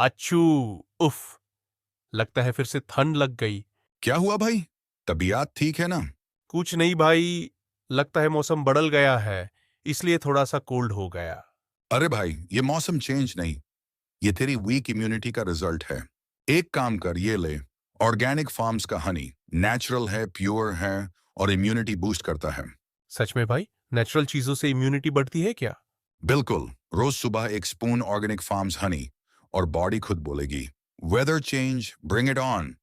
अच्छू। उफ। लगता है फिर से ठंड लग गई। क्या हुआ भाई? तबीयत ठीक है ना? कुछ नहीं भाई, लगता है मौसम बदल गया है, इसलिए थोड़ा सा कोल्ड हो गया। अरे भाई, ये मौसम चेंज नहीं, ये तेरी वीक इम्यूनिटी का रिजल्ट है। एक काम कर, ये ले। ऑर्गेनिक फार्म्स का हनी नेचुरल है, प्योर है और इम्यूनिटी बूस्ट करता है। सच में भाई, नेचुरल चीजों से इम्यूनिटी बढ़ती है क्या? बिल्कुल। रोज सुबह एक स्पून ऑर्गेनिक फार्म्स हनी और बॉडी खुद बोलेगी, weather change, bring it on.